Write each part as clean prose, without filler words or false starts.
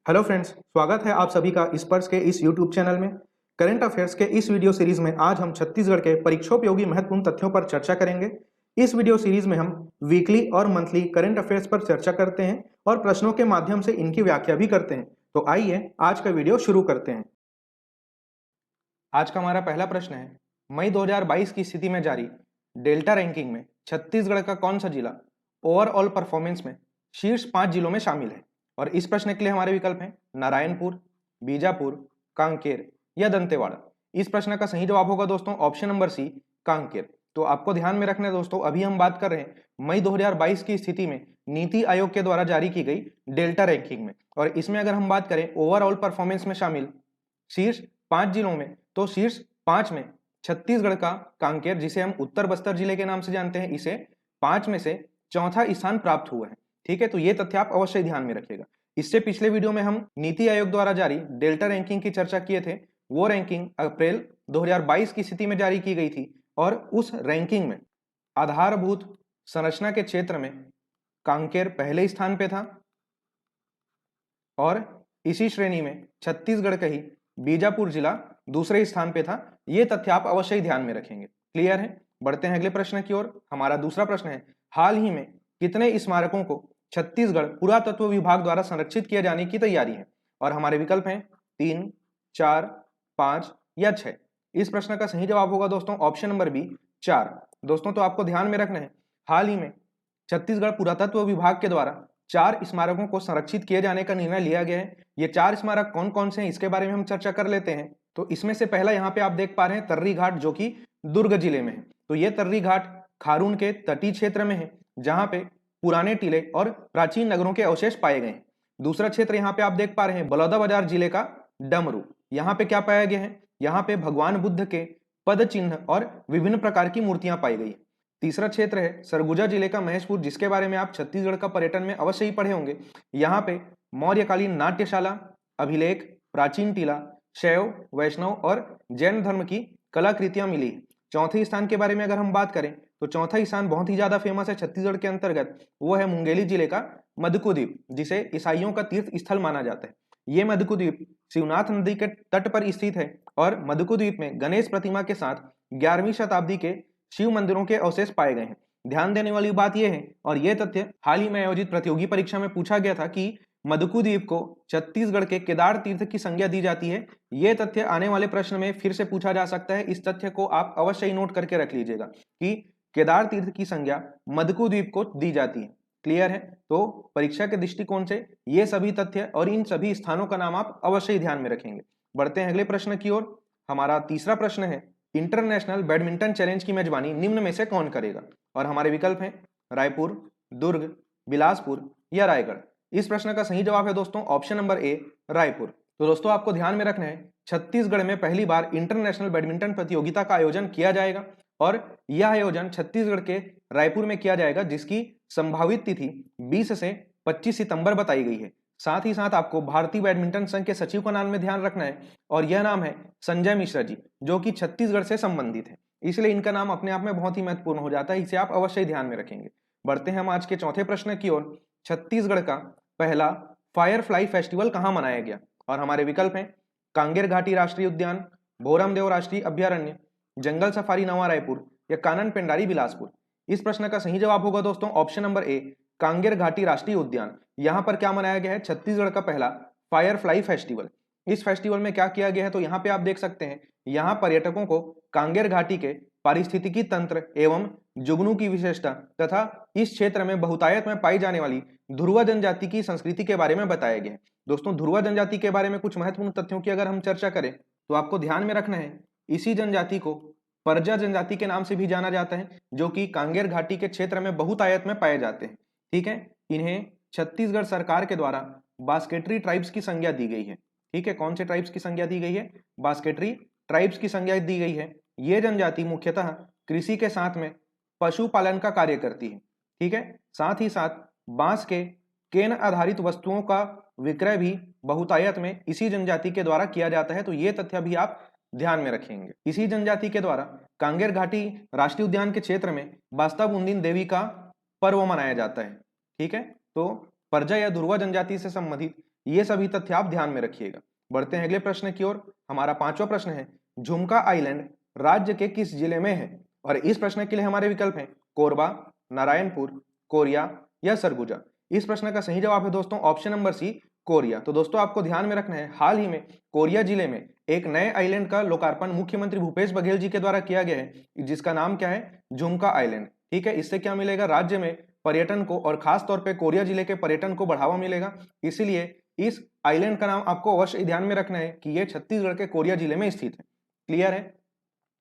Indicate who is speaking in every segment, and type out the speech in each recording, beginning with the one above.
Speaker 1: Hello friends, स्वागत है आप सभी का स्पर्श के इस यूट्यूब चैनल में। करंट अफेयर्स के इस वीडियो सीरीज में आज हम छत्तीसगढ़ के परीक्षोपयोगी महत्वपूर्ण तथ्यों पर चर्चा करेंगे। इस वीडियो सीरीज में हम वीकली और मंथली करंट अफेयर्स पर चर्चा करते हैं और प्रश्नों के माध्यम से इनकी व्याख्या भी करते हैं। तो आइए आज का वीडियो शुरू करते हैं। आज का हमारा पहला प्रश्न है, मई 2022 की स्थिति में जारी डेल्टा रैंकिंग में छत्तीसगढ़ का कौन सा जिला ओवरऑल परफॉर्मेंस में शीर्ष 5 जिलों में शामिल है? और इस प्रश्न के लिए हमारे विकल्प हैं नारायणपुर, बीजापुर, कांकेर या दंतेवाड़ा। इस प्रश्न का सही जवाब होगा दोस्तों ऑप्शन नंबर सी, कांकेर। तो आपको ध्यान में रखना है दोस्तों, अभी हम बात कर रहे हैं मई 2022 की स्थिति में नीति आयोग के द्वारा जारी की गई डेल्टा रैंकिंग में, और इसमें अगर हम बात करें ओवरऑल परफॉर्मेंस में शामिल शीर्ष 5 जिलों में, तो शीर्ष 5 में छत्तीसगढ़ का कांकेर, जिसे हम उत्तर बस्तर जिले के नाम से जानते हैं, इसे 5 में से चौथा स्थान प्राप्त हुआ है। ठीक है, तो ये तथ्य आप अवश्य ध्यान में रखिएगा। इससे पिछले वीडियो में हम नीति आयोग द्वारा जारी डेल्टा रैंकिंग की चर्चा किए थे। वो रैंकिंग अप्रैल 2022 की स्थिति में जारी की गई थी और उस रैंकिंग में आधारभूत संरचना के क्षेत्र में कांकेर पहले स्थान पे था और इसी श्रेणी में छत्तीसगढ़ का ही बीजापुर जिला दूसरे स्थान पे था। ये तथ्य आप अवश्य ही ध्यान में रखेंगे। क्लियर है? बढ़ते हैं अगले प्रश्न की ओर। हमारा दूसरा प्रश्न है, हाल ही में कितने स्मारकों को छत्तीसगढ़ पुरातत्व विभाग द्वारा संरक्षित किए जाने की तैयारी है? और हमारे विकल्प हैं 3, 4, 5 या 6। इस प्रश्न का सही जवाब होगा दोस्तों ऑप्शन नंबर बी, 4। दोस्तों तो आपको ध्यान में रखना है, हाल ही में छत्तीसगढ़ पुरातत्व विभाग के द्वारा 4 स्मारकों को संरक्षित किए जाने का निर्णय लिया गया है। ये 4 स्मारक कौन कौन से हैं इसके बारे में हम चर्चा कर लेते हैं। तो इसमें से पहला यहाँ पे आप देख पा रहे हैं तर्री घाट, जो कि दुर्ग जिले में है। तो ये तर्री घाट खारून के तटीय क्षेत्र में है, जहां पे पुराने टीले और प्राचीन नगरों के अवशेष पाए गए हैं। दूसरा क्षेत्र यहाँ पे आप देख पा रहे हैं बलौदाबाजार जिले का डमरू। यहाँ पे क्या पाया गया है? यहाँ पे भगवान बुद्ध के पद चिन्ह और विभिन्न प्रकार की मूर्तियां पाई गई। तीसरा क्षेत्र है सरगुजा जिले का महेशपुर, जिसके बारे में आप छत्तीसगढ़ का पर्यटन में अवश्य ही पढ़े होंगे। यहाँ पे मौर्यकालीन नाट्यशाला, अभिलेख, प्राचीन टीला, शैव, वैष्णव और जैन धर्म की कलाकृतियां मिली। चौथे स्थान के बारे में अगर हम बात करें तो चौथा स्थान बहुत ही ज्यादा फेमस है छत्तीसगढ़ के अंतर्गत, वो है मुंगेली जिले का मदकू द्वीप, जिसे ईसाइयों का तीर्थ स्थल माना जाता है। ये मदकू द्वीप शिवनाथ नदी के तट पर स्थित है और मदकू द्वीप में गणेश प्रतिमा के साथ 11वीं शताब्दी के शिव मंदिरों के अवशेष पाए गए हैं। ध्यान देने वाली बात यह है, और यह तथ्य हाल ही में आयोजित प्रतियोगी परीक्षा में पूछा गया था कि मदकू द्वीप को छत्तीसगढ़ के केदार तीर्थ की संज्ञा दी जाती है। यह तथ्य आने वाले प्रश्न में फिर से पूछा जा सकता है। इस तथ्य को आप अवश्य ही नोट करके रख लीजिएगा कि केदार तीर्थ की संज्ञा मदकू द्वीप को दी जाती है। क्लियर है? तो परीक्षा के दृष्टिकोण से ये सभी तथ्य और इन सभी स्थानों का नाम आप अवश्य ही ध्यान में रखेंगे। बढ़ते हैं अगले प्रश्न की ओर। हमारा तीसरा प्रश्न है, इंटरनेशनल बैडमिंटन चैलेंज की मेजबानी निम्न में से कौन करेगा? और हमारे विकल्प हैं रायपुर, दुर्ग, बिलासपुर या रायगढ़। इस प्रश्न का सही जवाब है दोस्तों ऑप्शन नंबर ए, रायपुर। तो दोस्तों आपको ध्यान में रखना है, छत्तीसगढ़ में पहली बार इंटरनेशनल बैडमिंटन प्रतियोगिता का आयोजन किया जाएगा और यह आयोजन छत्तीसगढ़ के रायपुर में किया जाएगा, जिसकी संभावित तिथि 20 से 25 सितंबर बताई गई है। साथ ही साथ आपको भारतीय बैडमिंटन संघ के सचिव का नाम में ध्यान रखना है, और यह नाम है संजय मिश्रा जी, जो कि छत्तीसगढ़ से संबंधित है, इसलिए इनका नाम अपने आप में बहुत ही महत्वपूर्ण हो जाता है। इसे आप अवश्य ही ध्यान में रखेंगे। बढ़ते हैं हम आज के चौथे प्रश्न की ओर। छत्तीसगढ़ का पहला फायरफ्लाई फेस्टिवल कहां मनाया गया? और हमारे विकल्प हैं कांगेर घाटी राष्ट्रीय उद्यान, भोरमदेव राष्ट्रीय अभ्यारण्य, जंगल सफारी नवा रायपुर या कानन पेंडारी बिलासपुर। इस प्रश्न का सही जवाब होगा दोस्तों ऑप्शन नंबर ए, कांगेर घाटी राष्ट्रीय उद्यान। यहां पर क्या मनाया गया है? छत्तीसगढ़ का पहला फायरफ्लाई फेस्टिवल। इस फेस्टिवल में क्या किया गया है? तो यहाँ पे आप देख सकते हैं, यहाँ पर्यटकों को कांगेर घाटी के पारिस्थितिकी तंत्र एवं जुगनू की विशेषता तथा इस क्षेत्र में बहुतायत में पाई जाने वाली ध्रुवा जनजाति की संस्कृति के बारे में बताया गया है। दोस्तों ध्रुवा जनजाति के बारे में कुछ महत्वपूर्ण तथ्यों की अगर हम चर्चा करें तो आपको ध्यान में रखना है, इसी जनजाति को परजा जनजाति के नाम से भी जाना जाता है, जो कि कांगेर घाटी के क्षेत्र में बहुतायत में पाए जाते हैं। ठीक है, इन्हें छत्तीसगढ़ सरकार के द्वारा बास्केटरी ट्राइब्स की संज्ञा दी गई है। ठीक है, कौन से ट्राइब्स की संज्ञा दी गई है? बास्केटरी ट्राइब्स की संज्ञा दी गई है। ये जनजाति मुख्यतः कृषि के साथ में पशुपालन का कार्य करती है। ठीक है, साथ ही साथ बांस के केन आधारित वस्तुओं का विक्रय भी बहुतायत में इसी जनजाति के द्वारा किया जाता है। तो ये तथ्य भी आप ध्यान में रखेंगे। इसी जनजाति के द्वारा कांगेर घाटी राष्ट्रीय उद्यान के क्षेत्र में बास्ता बुंदीन देवी का पर्व मनाया जाता है। ठीक है, तो परजा या ध्रुवा जनजाति से संबंधित ये सभी तथ्य आप ध्यान में रखिएगा। बढ़ते हैं अगले प्रश्न की ओर। हमारा पांचवा प्रश्न है, झुमका आइलैंड राज्य के किस जिले में है? और इस प्रश्न के लिए हमारे विकल्प हैं कोरबा, नारायणपुर, कोरिया या सरगुजा। इस प्रश्न का सही जवाब है दोस्तों ऑप्शन नंबर सी, कोरिया। तो दोस्तों आपको ध्यान में रखना है, हाल ही में कोरिया जिले में एक नए आइलैंड का लोकार्पण मुख्यमंत्री भूपेश बघेल जी के द्वारा किया गया है, जिसका नाम क्या है? झुमका आइलैंड। ठीक है, इससे क्या मिलेगा? राज्य में पर्यटन को और खास तौर पे कोरिया जिले के पर्यटन को बढ़ावा मिलेगा। इसीलिए इस आइलैंड का नाम आपको अवश्य ध्यान में रखना है कि यह छत्तीसगढ़ के कोरिया जिले में स्थित है। क्लियर है?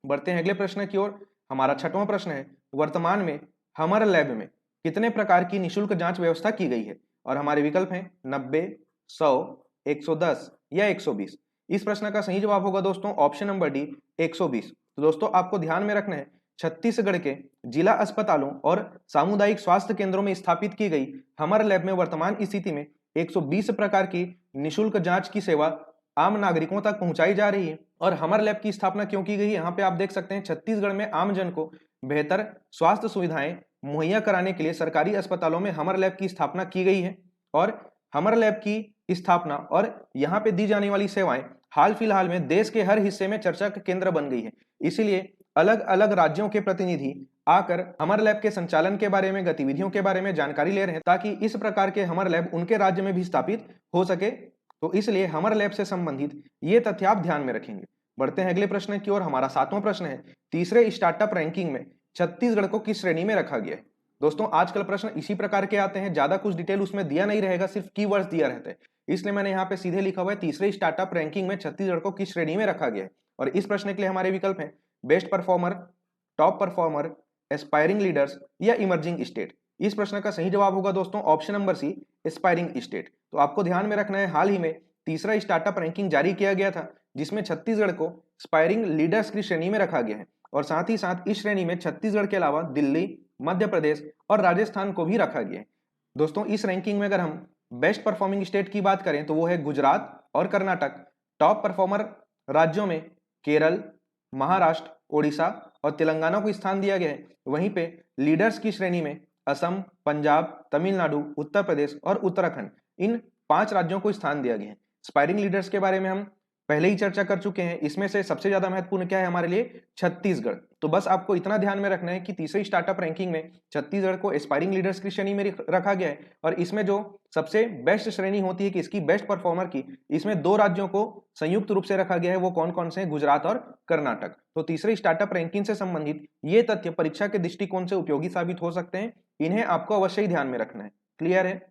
Speaker 1: बढ़ते हैं अगले प्रश्न की ओर। हमारा छठवां प्रश्न है, वर्तमान में हमर लैब में कितने प्रकार की निशुल्क जांच व्यवस्था की गई है? और हमारे विकल्प हैं 90, 100, 110 या 120। इस प्रश्न का सही जवाब होगा दोस्तों ऑप्शन नंबर डी, 120। तो दोस्तों आपको ध्यान में रखना है, छत्तीसगढ़ के जिला अस्पतालों और सामुदायिक स्वास्थ्य केंद्रों में स्थापित की गई हमर लैब में वर्तमान स्थिति में 120 प्रकार की निशुल्क जांच की सेवा आम नागरिकों तक पहुंचाई जा रही है। और हमर लैब की स्थापना क्यों की गई? यहाँ पे आप देख सकते हैं छत्तीसगढ़ में आम जन को बेहतर स्वास्थ्य सुविधाएं मुहैया कराने के लिए सरकारी अस्पतालों में हमर लैब की स्थापना की गई है। और हमर लैब की स्थापना और यहाँ पे दी जाने वाली सेवाएं हाल फिलहाल में देश के हर हिस्से में चर्चा का केंद्र बन गई है। इसीलिए अलग अलग राज्यों के प्रतिनिधि आकर हमर लैब के संचालन के बारे में, गतिविधियों के बारे में जानकारी ले रहे हैं, ताकि इस प्रकार के हमर लैब उनके राज्य में भी स्थापित हो सके। तो इसलिए हमर लैब से संबंधित ये तथ्य आप ध्यान में रखेंगे। बढ़ते हैं अगले प्रश्न की ओर। हमारा सातवां प्रश्न है, तीसरे स्टार्टअप रैंकिंग में छत्तीसगढ़ को किस श्रेणी में रखा गया है? दोस्तों आजकल प्रश्न इसी प्रकार के आते हैं, ज्यादा कुछ डिटेल उसमें दिया नहीं रहेगा, सिर्फ कीवर्ड्स दिया रहता है। इसलिए मैंने यहाँ पे सीधे लिखा हुआ है, तीसरे स्टार्टअप रैंकिंग में छत्तीसगढ़ को किस श्रेणी में रखा गया है। और इस प्रश्न के लिए हमारे विकल्प हैं best performer, top performer, aspiring leaders या इमर्जिंग स्टेट। इस प्रश्न का सही जवाब होगा दोस्तों option number C, aspiring state. तो आपको ध्यान में रखना है, हाल ही में तीसरा स्टार्टअप रैंकिंग जारी किया गया था, जिसमें छत्तीसगढ़ को एस्पायरिंग लीडर्स की श्रेणी में रखा गया है। और साथ ही साथ इस श्रेणी में छत्तीसगढ़ के अलावा दिल्ली, मध्य प्रदेश और राजस्थान को भी रखा गया है। दोस्तों इस रैंकिंग में अगर हम बेस्ट परफॉर्मिंग स्टेट की बात करें तो वो है गुजरात और कर्नाटक। टॉप परफॉर्मर राज्यों में केरल, महाराष्ट्र, ओडिशा और तेलंगाना को स्थान दिया गया है। वहीं पे लीडर्स की श्रेणी में असम, पंजाब, तमिलनाडु, उत्तर प्रदेश और उत्तराखंड, इन 5 राज्यों को स्थान दिया गया है। एस्पायरिंग लीडर्स के बारे में हम पहले ही चर्चा कर चुके हैं। इसमें से सबसे ज्यादा महत्वपूर्ण क्या है हमारे लिए? छत्तीसगढ़। तो बस आपको इतना ध्यान में रखना है कि तीसरी स्टार्टअप रैंकिंग में छत्तीसगढ़ को एस्पायरिंग लीडर्स की श्रेणी में रखा गया है। और इसमें जो सबसे बेस्ट श्रेणी होती है कि इसकी बेस्ट परफॉर्मर की, इसमें 2 राज्यों को संयुक्त रूप से रखा गया है। वो कौन कौन से हैं? गुजरात और कर्नाटक। तो तीसरी स्टार्टअप रैंकिंग से संबंधित ये तथ्य परीक्षा के दृष्टिकोण से उपयोगी साबित हो सकते हैं, इन्हें आपको अवश्य ही ध्यान में रखना है। क्लियर है?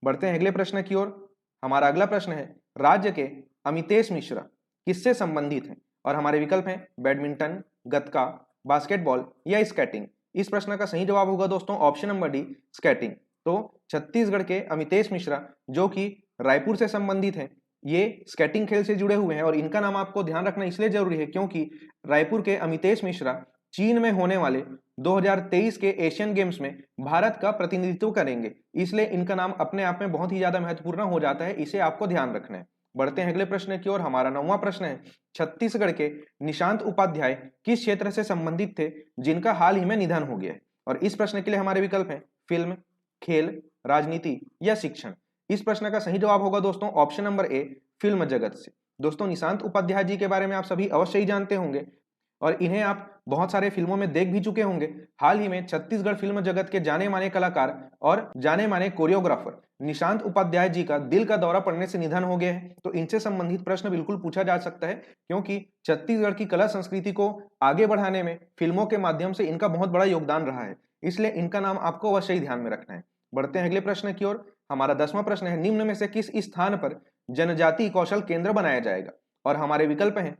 Speaker 1: बढ़ते हैं अगले प्रश्न की ओर। हमारा अगला प्रश्न है, राज्य के अमितेश मिश्रा किससे संबंधित हैं? और हमारे विकल्प हैं बैडमिंटन, गतका, बास्केटबॉल या स्केटिंग। इस प्रश्न का सही जवाब होगा दोस्तों ऑप्शन नंबर डी, स्केटिंग। तो छत्तीसगढ़ के अमितेश मिश्रा जो कि रायपुर से संबंधित हैं, ये स्केटिंग खेल से जुड़े हुए हैं। और इनका नाम आपको ध्यान रखना इसलिए जरूरी है क्योंकि रायपुर के अमितेश मिश्रा चीन में होने वाले 2023 के एशियन गेम्स में भारत का प्रतिनिधित्व करेंगे। इसलिए इनका नाम अपने आप में बहुत ही ज्यादा महत्वपूर्ण हो जाता है, इसे आपको ध्यान रखना है। बढ़ते हैं अगले प्रश्न की ओर। हमारा 9वां प्रश्न है, छत्तीसगढ़ के निशांत उपाध्याय किस क्षेत्र से संबंधित थे जिनका हाल ही में निधन हो गया है? और इस प्रश्न के लिए हमारे विकल्प हैं फिल्म, खेल, राजनीति या शिक्षण। इस प्रश्न का सही जवाब होगा दोस्तों ऑप्शन नंबर ए, फिल्म जगत से। दोस्तों निशांत उपाध्याय जी के बारे में आप सभी अवश्य ही जानते होंगे और इन्हें आप बहुत सारे फिल्मों में देख भी चुके होंगे। हाल ही में छत्तीसगढ़ फिल्म जगत के जाने माने कलाकार और जाने माने कोरियोग्राफर निशांत उपाध्याय जी का दिल का दौरा पड़ने से निधन हो गया है। तो इनसे संबंधित प्रश्न बिल्कुल पूछा जा सकता है क्योंकि छत्तीसगढ़ की कला संस्कृति को आगे बढ़ाने में फिल्मों के माध्यम से इनका बहुत बड़ा योगदान रहा है। इसलिए इनका नाम आपको अवश्य ही ध्यान में रखना है। बढ़ते हैं अगले प्रश्न की ओर। हमारा 10वां प्रश्न है, निम्न में से किस स्थान पर जनजाति कौशल केंद्र बनाया जाएगा? और हमारे विकल्प हैं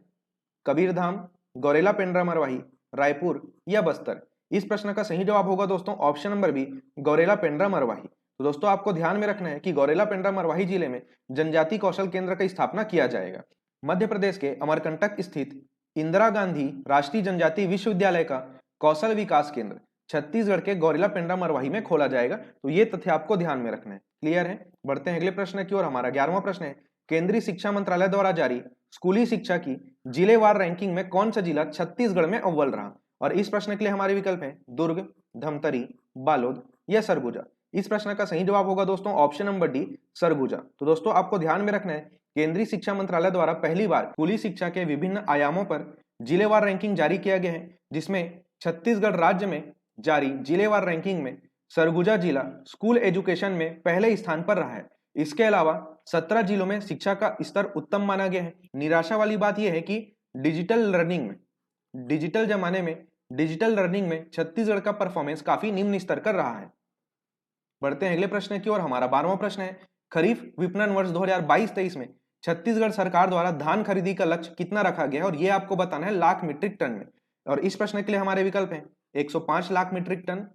Speaker 1: कबीरधाम, गौरेला पेंड्रा मरवाही, रायपुर या बस्तर। इस प्रश्न का सही जवाब होगा दोस्तों option number B, Gaurela Pendra Marwahi. तो दोस्तों आपको ध्यान में रखना है कि गौरेला पेंड्रा मरवाही जिले में जनजाति कौशल केंद्र का स्थापना किया जाएगा। मध्य प्रदेश के अमरकंटक स्थित इंदिरा गांधी राष्ट्रीय जनजाति विश्वविद्यालय का कौशल विकास केंद्र छत्तीसगढ़ के गौरेला पेंड्रा मरवाही में खोला जाएगा। तो ये तथ्य आपको ध्यान में रखना है। क्लियर है? बढ़ते हैं अगले प्रश्न की ओर। हमारा 11वां प्रश्न है, केंद्रीय शिक्षा मंत्रालय द्वारा जारी स्कूली शिक्षा की जिलेवार रैंकिंग में कौन सा जिला छत्तीसगढ़ में अव्वल रहा? और इस प्रश्न के लिए हमारे विकल्प हैं दुर्ग, धमतरी, बालोद या सरगुजा। इस प्रश्न का सही जवाब होगा दोस्तों ऑप्शन नंबर डी, सरगुजा। तो दोस्तों आपको ध्यान में रखना है, केंद्रीय शिक्षा मंत्रालय द्वारा पहली बार स्कूली शिक्षा के विभिन्न आयामों पर जिलेवार रैंकिंग जारी किया गया है, जिसमें छत्तीसगढ़ राज्य में जारी जिलेवार रैंकिंग में सरगुजा जिला स्कूल एजुकेशन में पहले स्थान पर रहा है। इसके अलावा 17 जिलों में शिक्षा का स्तर उत्तम माना गया है। निराशा वाली बात यह है कि डिजिटल लर्निंग में छत्तीसगढ़ का परफॉर्मेंस काफी निम्न स्तर कर रहा है। बढ़ते हैं अगले प्रश्न की ओर। हमारा 12वां प्रश्न है, खरीफ विपणन वर्ष 2022-23 में छत्तीसगढ़ सरकार द्वारा धान खरीदी का लक्ष्य कितना रखा गया है, और यह आपको बताना है लाख मीट्रिक टन में। और इस प्रश्न के लिए हमारे विकल्प हैं 105 lakh metric ton,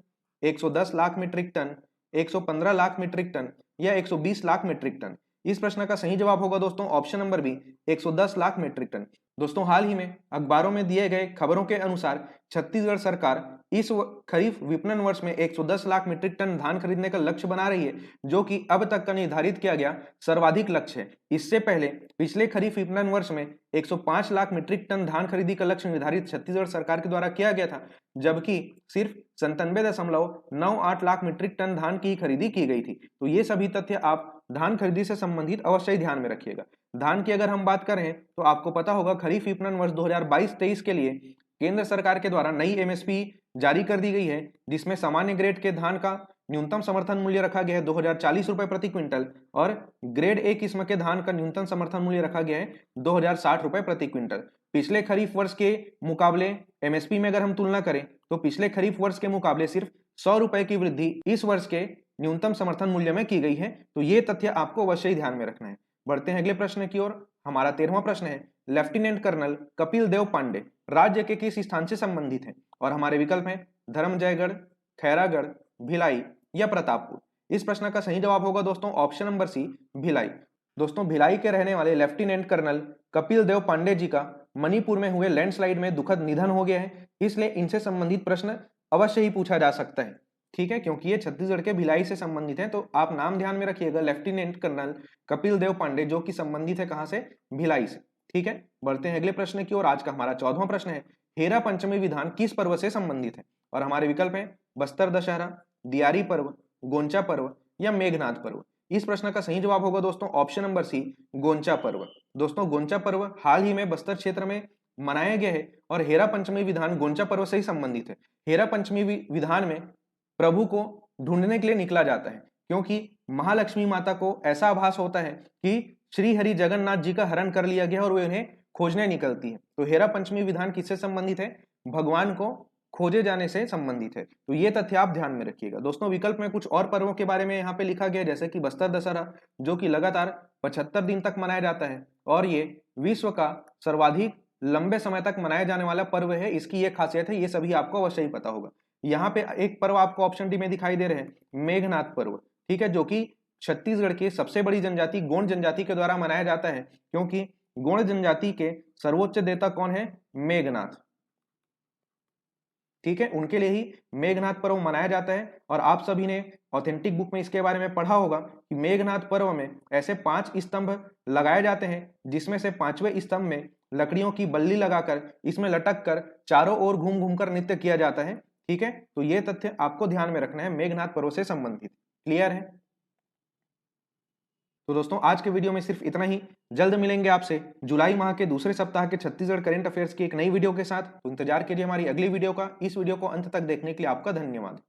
Speaker 1: 110 lakh metric ton, 115 lakh metric ton या 120 लाख मीट्रिक टन। इस प्रश्न का सही जवाब होगा दोस्तों option number B, 110 lakh metric ton. दोस्तों हाल ही में अखबारों में दिए गए खबरों के अनुसार छत्तीसगढ़ सरकार इस खरीफ विपणन वर्ष में 110 लाख मीट्रिक टन धान खरीदने का लक्ष्य बना रही है, जो कि अब तक का निर्धारित किया गया सर्वाधिक लक्ष्य है। इससे पहले पिछले खरीफ विपणन वर्ष में 105 लाख मीट्रिक टन धान खरीदी का लक्ष्य निर्धारित छत्तीसगढ़ सरकार के द्वारा किया गया था, जबकि सिर्फ 97.98 लाख मीट्रिक टन धान की खरीदी की गई थी। तो ये सभी तथ्य आप धान खरीदी से संबंधित अवश्य ही ध्यान में रखिएगा। धान की अगर हम बात करें तो आपको पता होगा खरीफ विपणन वर्ष 2022-23 के लिए केंद्र सरकार के द्वारा नई एमएसपी जारी कर दी गई है, जिसमें सामान्य ग्रेड के धान का न्यूनतम समर्थन मूल्य रखा गया है 2040 रुपए प्रति क्विंटल, और ग्रेड ए किस्म के धान का न्यूनतम समर्थन मूल्य रखा गया है 2060 रुपए प्रति क्विंटल। पिछले खरीफ वर्ष के मुकाबले एमएसपी में अगर हम तुलना करें तो पिछले खरीफ वर्ष के मुकाबले सिर्फ 100 रुपए की वृद्धि इस वर्ष के न्यूनतम समर्थन मूल्य में की गई है। तो ये तथ्य आपको अवश्य ही ध्यान में रखना है। बढ़ते हैं अगले प्रश्न की ओर। हमारा 13वां प्रश्न है, लेफ्टिनेंट कर्नल कपिल देव पांडे राज्य के किस स्थान से संबंधित है, और हमारे विकल्प हैं धर्मजयगढ़, खैरागढ़, भिलाई या प्रतापपुर। इस प्रश्न का सही जवाब होगा दोस्तों ऑप्शन नंबर सी, भिलाई। दोस्तों भिलाई के रहने वाले लेफ्टिनेंट कर्नल कपिल देव पांडे जी का मणिपुर में हुए लैंडस्लाइड में दुखद निधन हो गया है, इसलिए इनसे संबंधित प्रश्न अवश्य ही पूछा जा सकता है। ठीक है, क्योंकि ये छत्तीसगढ़ के भिलाई से संबंधित है, तो आप नाम ध्यान में रखिएगा, लेफ्टिनेंट कर्नल कपिल देव पांडे, जो कि संबंधित है कहां से, भिलाई से। ठीक है, बढ़ते हैं अगले प्रश्न की ओर। आज का हमारा 14वां प्रश्न है, हेरा पंचमी विधान किस पर्व से संबंधित है, और हमारे विकल्प हैं बस्तर दशहरा, दियारी पर्व, गोंचा पर्व या मेघनाथ पर्व। इस प्रश्न का सही जवाब होगा दोस्तों ऑप्शन नंबर सी, गोंचा पर्व। दोस्तों गोंचा पर्व हाल ही में बस्तर क्षेत्र में मनाया गया है, और हेरा पंचमी विधान गोंचा पर्व से ही संबंधित है। हेरा पंचमी विधान में प्रभु को ढूंढने के लिए निकला जाता है, क्योंकि महालक्ष्मी माता को ऐसा आभास होता है कि श्री हरि जगन्नाथ जी का हरण कर लिया गया और वे उन्हें खोजने निकलती है। तो हेरा पंचमी विधान किससे संबंधित है, भगवान को खोजे जाने से संबंधित है। तो ये तथ्य आप ध्यान में रखिएगा। दोस्तों विकल्प में कुछ और पर्वों के बारे में यहाँ पे लिखा गया है, जैसे कि बस्तर दशहरा, जो कि लगातार 75 दिन तक मनाया जाता है, और ये विश्व का सर्वाधिक लंबे समय तक मनाया जाने वाला पर्व है। इसकी ये खासियत है, ये सभी आपको अवश्य ही पता होगा। यहाँ पे एक पर्व आपको ऑप्शन डी में दिखाई दे रहे हैं, मेघनाथ पर्व। ठीक है, जो कि छत्तीसगढ़ की सबसे बड़ी जनजाति गोंड जनजाति के द्वारा मनाया जाता है, क्योंकि गोंड जनजाति के सर्वोच्च देवता कौन है, मेघनाथ। ठीक है, उनके लिए ही मेघनाथ पर्व मनाया जाता है। और आप सभी ने ऑथेंटिक बुक में इसके बारे में पढ़ा होगा कि मेघनाथ पर्व में ऐसे 5 स्तंभ लगाए जाते हैं, जिसमें से 5वें स्तंभ में लकड़ियों की बल्ली लगाकर इसमें लटक कर चारों ओर घूम घूम कर नृत्य किया जाता है। ठीक है, तो ये तथ्य आपको ध्यान में रखना है, मेघनाथ पर्व से संबंधित। क्लियर है? तो दोस्तों आज के वीडियो में सिर्फ इतना ही। जल्द मिलेंगे आपसे जुलाई माह के दूसरे सप्ताह के छत्तीसगढ़ करंट अफेयर्स की एक नई वीडियो के साथ। तो इंतजार कीजिए हमारी अगली वीडियो का। इस वीडियो को अंत तक देखने के लिए आपका धन्यवाद।